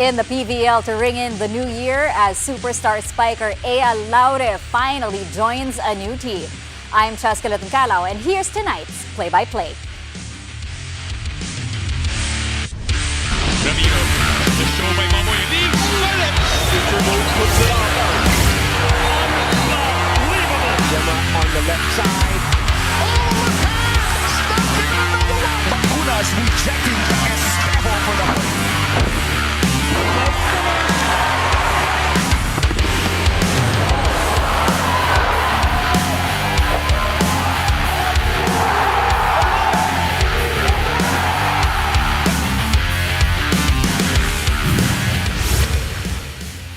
in the PVL to ring in the new year as superstar spiker Ea Laure finally joins a new team. I'm Cheska Calao, and here's tonight's play-by-play. The show by Mamoy leaves. Puts it on. Unbelievable. Gemma on the left side. Oh, the pass! Stuck in another one. Macunas rejecting Esteban for the point.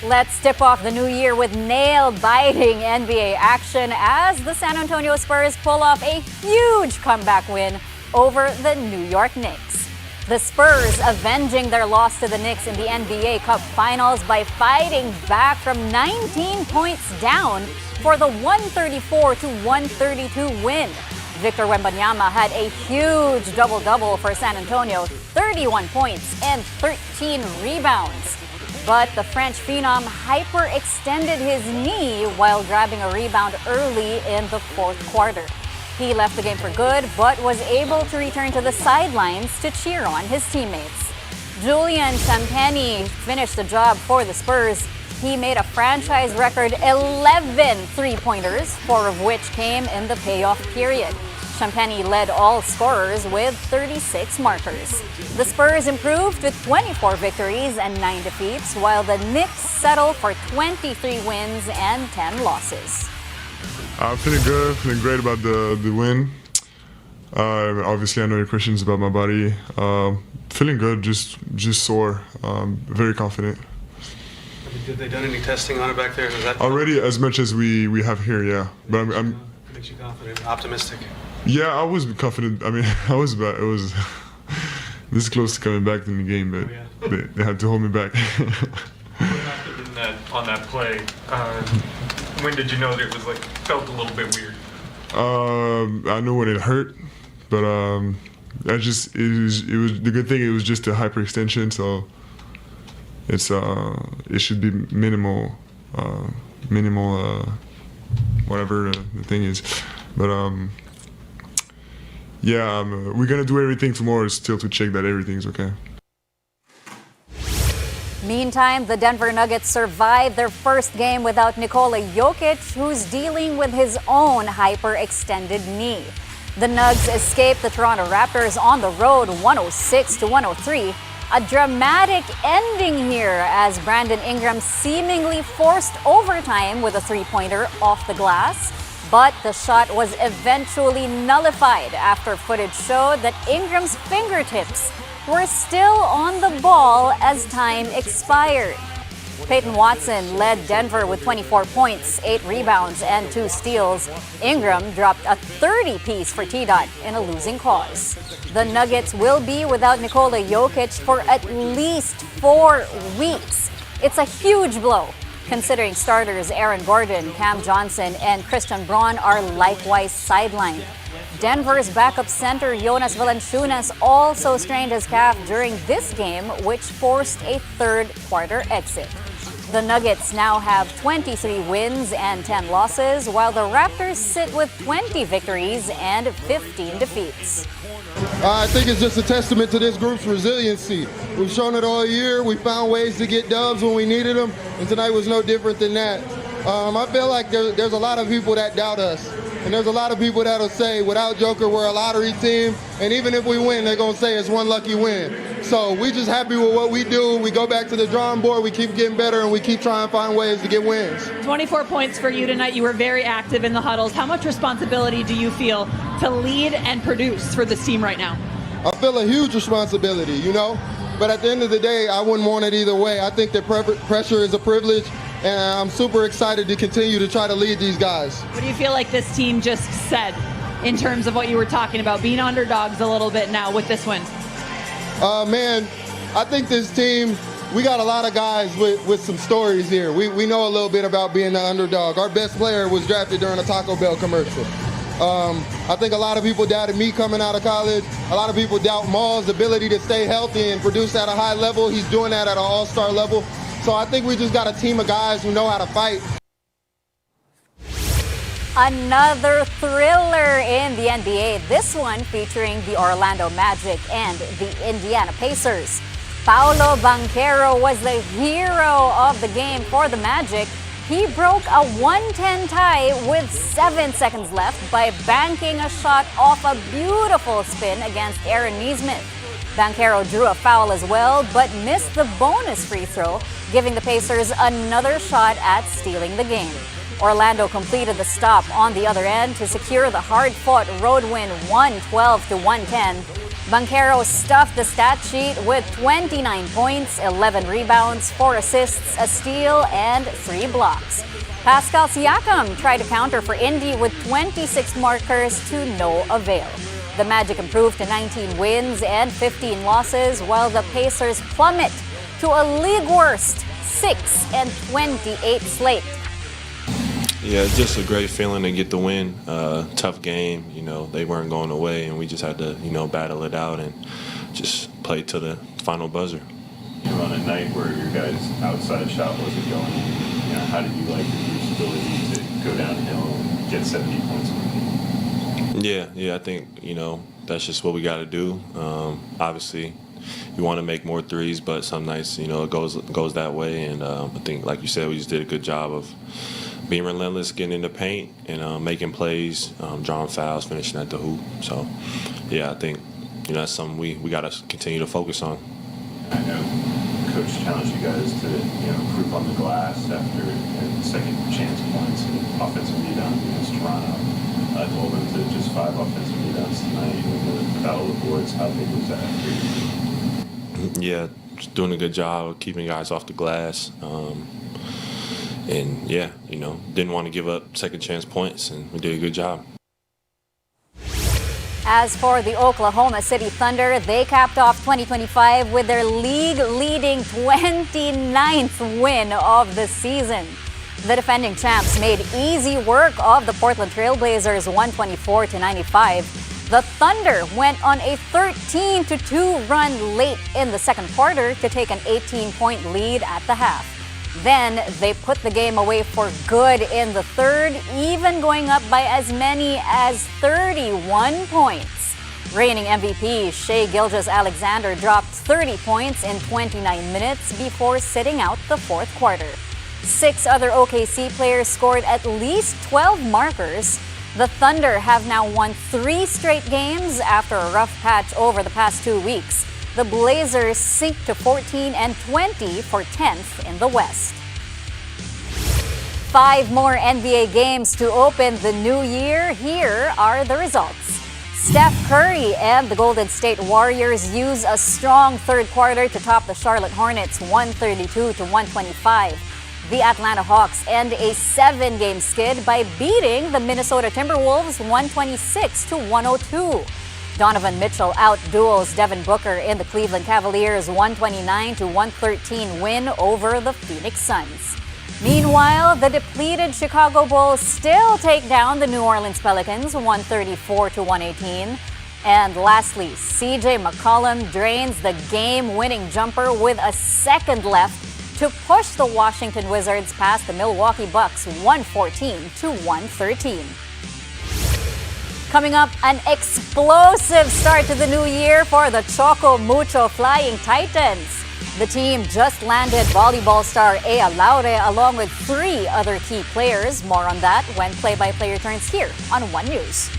Let's tip off the new year with nail-biting NBA action as the San Antonio Spurs pull off a huge comeback win over the New York Knicks. The Spurs avenging their loss to the Knicks in the NBA Cup Finals by fighting back from 19 points down for the 134-132 win. Victor Wembanyama had a huge double-double for San Antonio, 31 points and 13 rebounds. But the French phenom hyperextended his knee while grabbing a rebound early in the fourth quarter. He left the game for good, but was able to return to the sidelines to cheer on his teammates. Julian Champagny finished the job for the Spurs. He made a franchise record 11 three-pointers, 4 of which came in the payoff period. Champagny led all scorers with 36 markers. The Spurs improved with 24 victories and 9 defeats, while the Knicks settled for 23 wins and 10 losses. I'm feeling good, feeling great about the win. Obviously, I know your questions about my body. Feeling good, just sore, very confident. Have they done any testing on it back there? Is that already as much as we have here, yeah. But I'm makes you confident, optimistic. Yeah, I was confident. I mean, it was this close to coming back in the game, but they had to hold me back. On that play, when did you know that it was felt a little bit weird? I knew when it hurt, but it was the good thing. It was just a hyperextension, so it should be minimal, whatever the thing is, but yeah, we're gonna do everything tomorrow still to check that everything's okay. Meantime, the Denver Nuggets survived their first game without Nikola Jokic, who's dealing with his own hyperextended knee. The Nugs escaped the Toronto Raptors on the road 106-103. A dramatic ending here as Brandon Ingram seemingly forced overtime with a three-pointer off the glass. But the shot was eventually nullified after footage showed that Ingram's fingertips were still on the ball as time expired. Peyton Watson led Denver with 24 points, 8 rebounds, and 2 steals. Ingram dropped a 30-piece for T-Dot in a losing cause. The Nuggets will be without Nikola Jokic for at least 4 weeks. It's a huge blow, considering starters Aaron Gordon, Cam Johnson, and Christian Braun are likewise sidelined. Denver's backup center Jonas Valanciunas also strained his calf during this game, which forced a third-quarter exit. The Nuggets now have 23 wins and 10 losses, while the Raptors sit with 20 victories and 15 defeats. I think it's just a testament to this group's resiliency. We've shown it all year. We found ways to get dubs when we needed them, and tonight was no different than that. I feel like there's a lot of people that doubt us, and there's a lot of people that'll say, without Joker, we're a lottery team, and even if we win, they're going to say it's one lucky win. So we just happy with what we do. We go back to the drawing board, we keep getting better, and we keep trying to find ways to get wins. 24 points for you tonight. You were very active in the huddles. How much responsibility do you feel to lead and produce for this team right now? I feel a huge responsibility, but at the end of the day, I wouldn't want it either way. I think that pressure is a privilege, and I'm super excited to continue to try to lead these guys. What do you feel like this team just said in terms of what you were talking about, being underdogs a little bit now with this win? Man, I think this team, we got a lot of guys with some stories here. We know a little bit about being the underdog. Our best player was drafted during a Taco Bell commercial. I think a lot of people doubted me coming out of college. A lot of people doubt Maul's ability to stay healthy and produce at a high level. He's doing that at an all-star level. So I think we just got a team of guys who know how to fight. Another thriller in the NBA, this one featuring the Orlando Magic and the Indiana Pacers. Paolo Banchero was the hero of the game for the Magic. He broke a 110 tie with 7 seconds left by banking a shot off a beautiful spin against Aaron Nesmith. Banchero drew a foul as well, but missed the bonus free throw, giving the Pacers another shot at stealing the game. Orlando completed the stop on the other end to secure the hard-fought road win 112-110. Banchero stuffed the stat sheet with 29 points, 11 rebounds, 4 assists, a steal, and 3 blocks. Pascal Siakam tried to counter for Indy with 26 markers to no avail. The Magic improved to 19 wins and 15 losses, while the Pacers plummet to a league-worst 6-28 slate. Yeah, it's just a great feeling to get the win. Tough game, they weren't going away, and we just had to, battle it out and just play to the final buzzer. On a night where your guys' outside shot wasn't going, how did you like the ability to go downhill and get 70 points? Yeah, I think, that's just what we got to do. Obviously, you want to make more threes, but some nights, it goes that way. And I think, like you said, we just did a good job of being relentless, getting in the paint, and making plays, drawing fouls, finishing at the hoop. So, yeah, I think that's something we got to continue to focus on. I know Coach challenged you guys to improve on the glass after second chance points and offensive rebound against Toronto. I told them to just 5 offensive rebounds tonight with the battle of the boards. How big was that? Yeah, just doing a good job of keeping guys off the glass. And yeah, didn't want to give up second chance points, and we did a good job. As for the Oklahoma City Thunder, they capped off 2025 with their league-leading 29th win of the season. The defending champs made easy work of the Portland Trailblazers 124-95. The Thunder went on a 13-2 run late in the second quarter to take an 18-point lead at the half. Then they put the game away for good in the third, even going up by as many as 31 points. Reigning MVP Shai Gilgeous-Alexander dropped 30 points in 29 minutes before sitting out the fourth quarter. 6 other OKC players scored at least 12 markers. The Thunder have now won 3 straight games after a rough patch over the past 2 weeks. The Blazers sink to 14-20 for 10th in the West. 5 more NBA games to open the new year. Here are the results. Steph Curry and the Golden State Warriors use a strong third quarter to top the Charlotte Hornets 132-125. The Atlanta Hawks end a 7-game skid by beating the Minnesota Timberwolves 126-102. Donovan Mitchell outduels Devin Booker in the Cleveland Cavaliers 129-113 win over the Phoenix Suns. Meanwhile, the depleted Chicago Bulls still take down the New Orleans Pelicans 134-118. And lastly, CJ McCollum drains the game-winning jumper with a second left to push the Washington Wizards past the Milwaukee Bucks 114-113. Coming up, an explosive start to the new year for the Choco Mucho Flying Titans. The team just landed volleyball star Ea Laure along with 3 other key players. More on that when play-by-play returns here on One News.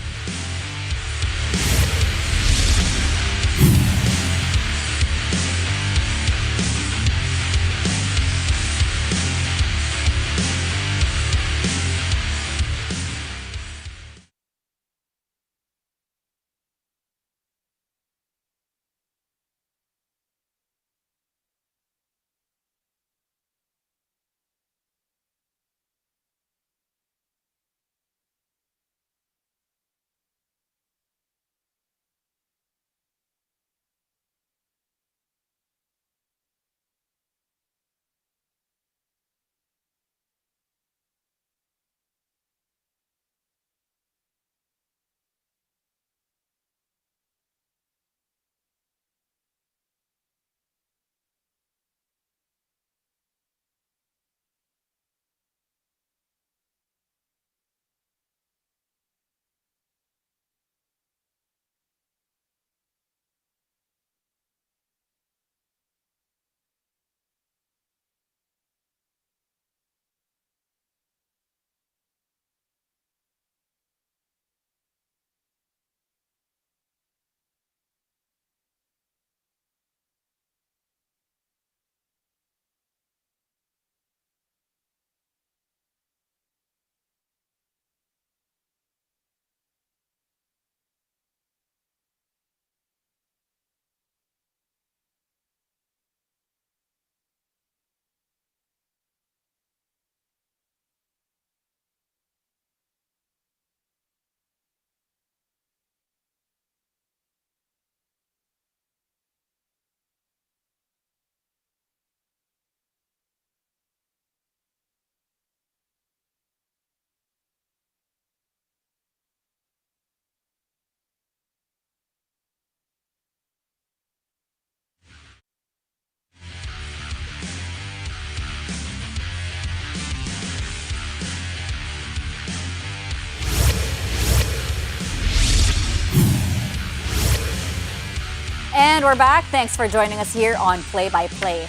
we're back. Thanks for joining us here on Play by Play.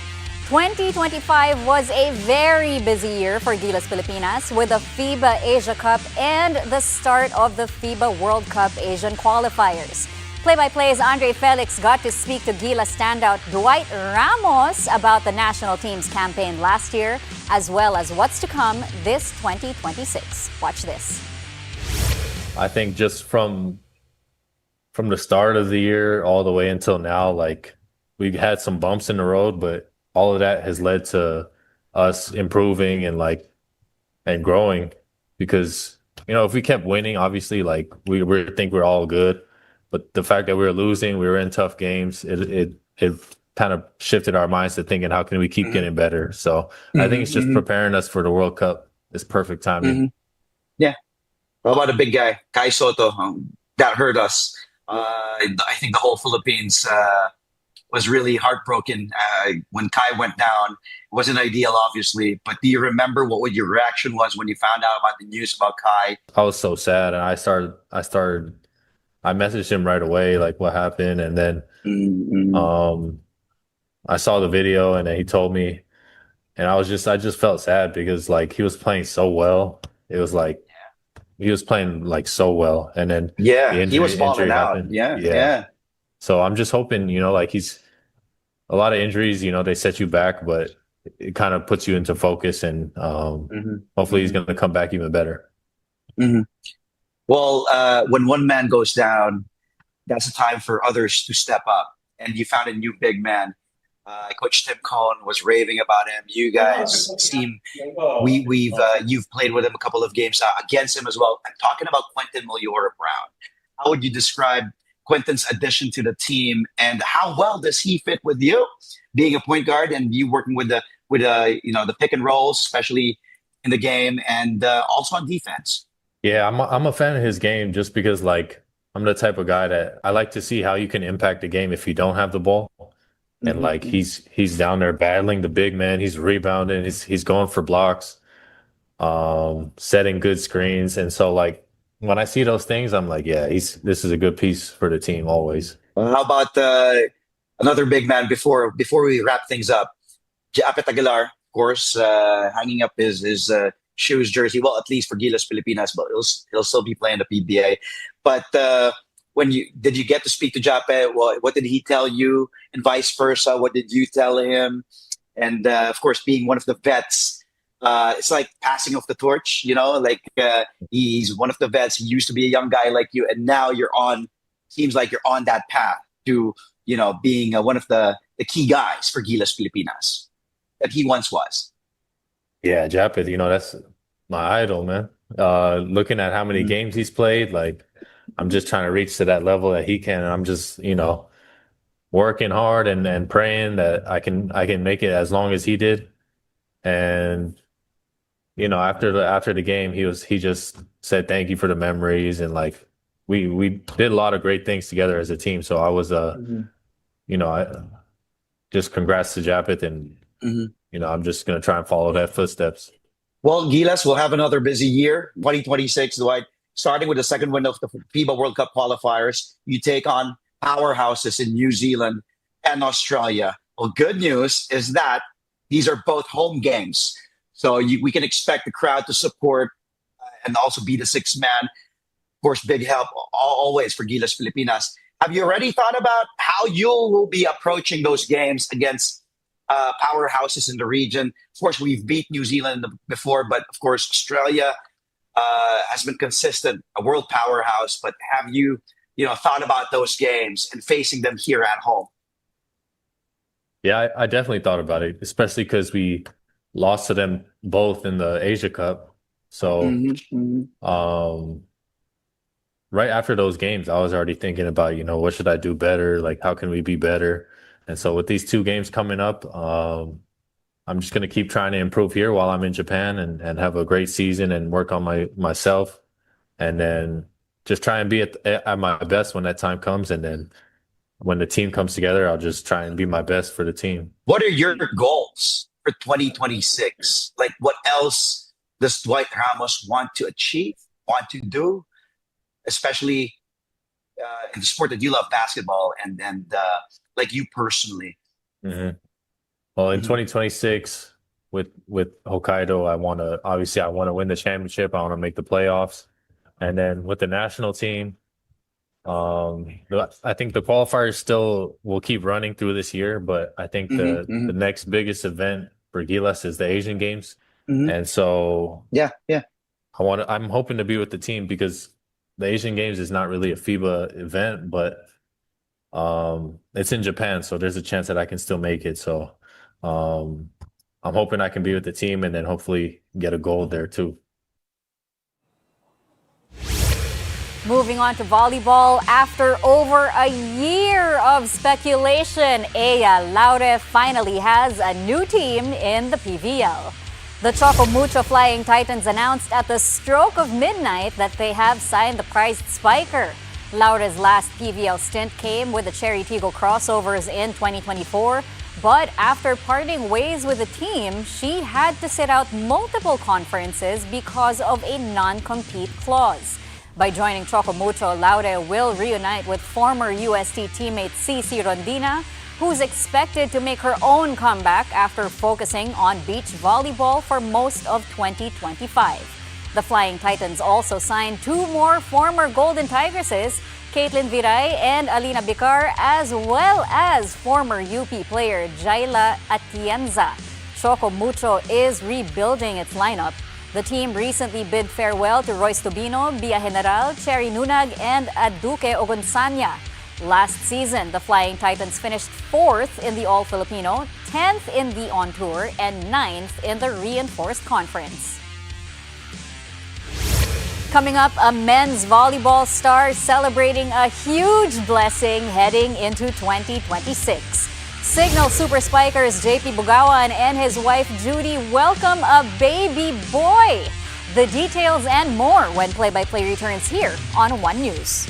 2025 was a very busy year for Gilas Pilipinas with the FIBA Asia Cup and the start of the FIBA World Cup Asian qualifiers. Play-by-Play's Andre Felix got to speak to Gilas standout Dwight Ramos about the national team's campaign last year, as well as what's to come this 2026. Watch this. I think just from the start of the year all the way until now, like, we've had some bumps in the road, but all of that has led to us improving and growing, because, if we kept winning, obviously, like, we think we're all good. But the fact that we were losing, we were in tough games, it kind of shifted our minds to thinking, how can we keep getting better? So I think it's just preparing us for the World Cup. It's perfect timing. Yeah. What about a big guy, Kai Soto? That hurt us. I think the whole Philippines was really heartbroken when Kai went down. It wasn't ideal, obviously, but do you remember what your reaction was when you found out about the news about Kai? I was so sad, and I messaged him right away, like, what happened, and then I saw the video, and then he told me, and I just felt sad because, like, he was playing so well. It was like he was playing like so well, and then he was balling out. Happened. Yeah. So I'm just hoping, like, he's a lot of injuries, they set you back, but it kind of puts you into focus, and hopefully he's going to come back even better. Well, when one man goes down, that's a time for others to step up. And you found a new big man. Coach Tim Cohn was raving about him. You guys seem you've played with him a couple of games against him as well. I'm talking about Quentin Meliora-Brown. How would you describe Quentin's addition to the team, and how well does he fit with you, being a point guard and you working with the pick and rolls, especially in the game, and also on defense? Yeah, I'm a fan of his game just because, like, I'm the type of guy that I like to see how you can impact the game if you don't have the ball. And like, he's down there battling the big man, he's rebounding, he's going for blocks, setting good screens. And so, like, when I see those things, I'm like, yeah, this is a good piece for the team always. How about another big man before we wrap things up? Japet Aguilar, of course, hanging up his shoes jersey, well, at least for Gilas Pilipinas, but he'll still be playing the PBA. But did you get to speak to Jape? What did he tell you, and vice versa? What did you tell him? And of course, being one of the vets, it's like passing off the torch. He's one of the vets. He used to be a young guy like you, and now seems like you're on that path to being one of the key guys for Gilas Pilipinas that he once was. Yeah, Japet, that's my idol, man. Looking at how many games he's played, like, I'm just trying to reach to that level that he can. And I'm just, working hard and praying that I can make it as long as he did. And, after the game, he just said thank you for the memories, and, like, we did a lot of great things together as a team. So I was I just congrats to Japet, and I'm just going to try and follow that footsteps. Well, Gilas will have another busy year, 2026, Dwight. Starting with the second win of the FIBA World Cup qualifiers, you take on powerhouses in New Zealand and Australia. Well, good news is that these are both home games. So we can expect the crowd to support and also be the sixth man. Of course, big help always for Gilas Pilipinas. Have you already thought about how you will be approaching those games against powerhouses in the region? Of course, we've beat New Zealand before, but of course, Australia has been consistent, a world powerhouse. But have you, thought about those games and facing them here at home? Yeah, I definitely thought about it, especially because we lost to them both in the Asia Cup. So right after those games, I was already thinking about, what should I do better? Like, how can we be better? And so with these two games coming up, I'm just going to keep trying to improve here while I'm in Japan and have a great season and work on myself, and then just try and be at my best when that time comes. And then when the team comes together, I'll just try and be my best for the team. What are your goals for 2026? Like, what else does Dwight Ramos want to achieve, want to do, especially in the sport that you love, basketball, and like you personally? Mhm. Well, in 2026 with Hokkaido, I want to win the championship. I want to make the playoffs, and then with the national team, I think the qualifiers still will keep running through this year, but I think the next biggest event for Gilas is the Asian Games, and so Yeah, yeah. I'm hoping to be with the team because the Asian Games is not really a FIBA event, but it's in Japan, so there's a chance that I can still make it. So um, I'm hoping I can be with the team and then hopefully get a gold there too. Moving on to volleyball, after over a year of speculation, Aya Laure finally has a new team in the PVL. The Chocomucho Flying Titans announced at the stroke of midnight that they have signed the prized spiker. Laure's last PVL stint came with the Cherry Tigo crossovers in 2024, but after parting ways with the team, she had to sit out multiple conferences because of a non-compete clause. By joining Chocomucho, Laure will reunite with former UST teammate Cici Rondina, who's expected to make her own comeback after focusing on beach volleyball for most of 2025. The Flying Titans also signed two more former Golden Tigresses, Caitlin Viray and Alina Bicar, as well as former UP player Jaila Atienza. Chocomucho is rebuilding its lineup. The team recently bid farewell to Royce Tubino, Bia General, Cherry Nunag, and Aduque Ogunsanya. Last season, the Flying Titans finished 4th in the All-Filipino, 10th in the On Tour, and 9th in the Reinforced Conference. Coming up, a men's volleyball star celebrating a huge blessing heading into 2026. Signal Super Spikers JP Bugawan and his wife Judy welcome a baby boy. The details and more when play-by-play returns here on One News.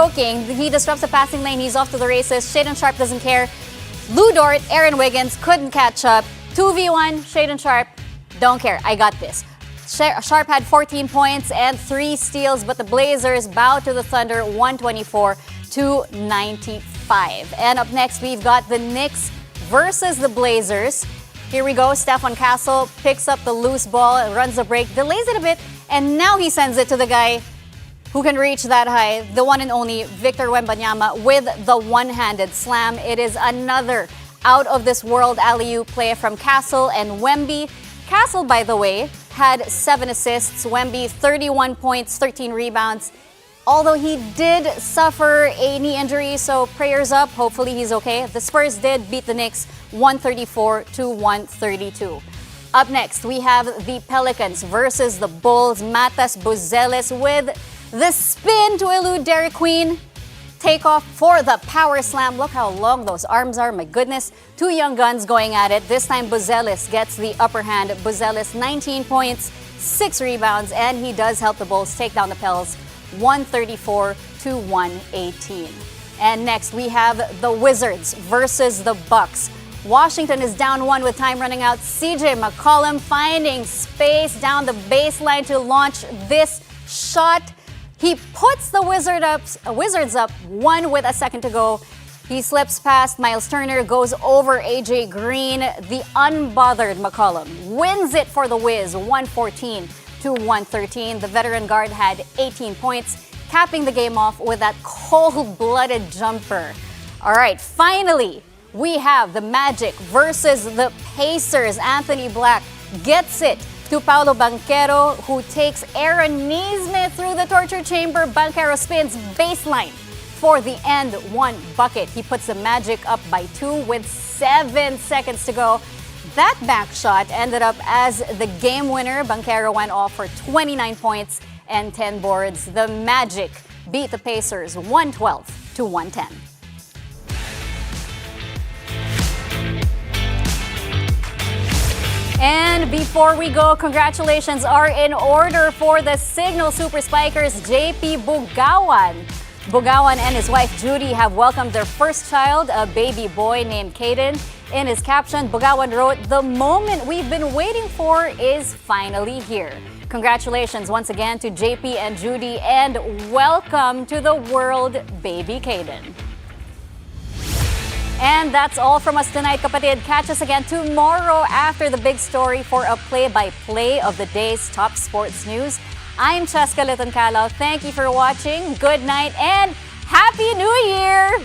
joking. He disrupts the passing lane. He's off to the races. Shaden Sharp doesn't care. Lou Dort, Aaron Wiggins couldn't catch up. 2v1, Shaden Sharp, don't care. I got this. Sharp had 14 points and 3 steals, but the Blazers bowed to the Thunder 124-95. And up next, we've got the Knicks versus the Blazers. Here we go. Stefan Castle picks up the loose ball, runs the break, delays it a bit, and now he sends it to the guy who can reach that high, the one and only Victor Wembanyama with the one-handed slam. It is another out-of-this-world alley-oop play from Castle and Wemby. Castle, by the way, had 7 assists. Wemby, 31 points, 13 rebounds. Although he did suffer a knee injury, so prayers up. Hopefully he's okay. The Spurs did beat the Knicks 134-132. Up next, we have the Pelicans versus the Bulls. Matas Buzeles with the spin to elude Derek Queen. Takeoff for the power slam. Look how long those arms are. My goodness. 2 young guns going at it. This time Buzeles gets the upper hand. Buzeles 19 points, 6 rebounds, and he does help the Bulls take down the Pels 134-118. And next we have the Wizards versus the Bucks. Washington is down 1 with time running out. CJ McCollum finding space down the baseline to launch this shot. He puts the Wizards up 1 with a second to go. He slips past Miles Turner, goes over AJ Green. The unbothered McCollum wins it for the Wiz 114-113. The veteran guard had 18 points, capping the game off with that cold-blooded jumper. All right, finally, we have the Magic versus the Pacers. Anthony Black gets it to Paolo Banchero, who takes Aaron Nesmith through the torture chamber. Banchero spins baseline for the end 1 bucket. He puts the Magic up by 2 with 7 seconds to go. That back shot ended up as the game winner. Banchero went off for 29 points and 10 boards. The Magic beat the Pacers 112-110. And before we go, congratulations are in order for the Signal Super Spikers, JP Bugawan. Bugawan and his wife Judy have welcomed their first child, a baby boy named Caden. In his caption, Bugawan wrote, "The moment we've been waiting for is finally here." Congratulations once again to JP and Judy, and welcome to the world, baby Caden. And that's all from us tonight, kapatid. Catch us again tomorrow after the big story for a play-by-play of the day's top sports news. I'm Cheska Litoncalo. Thank you for watching. Good night and Happy New Year!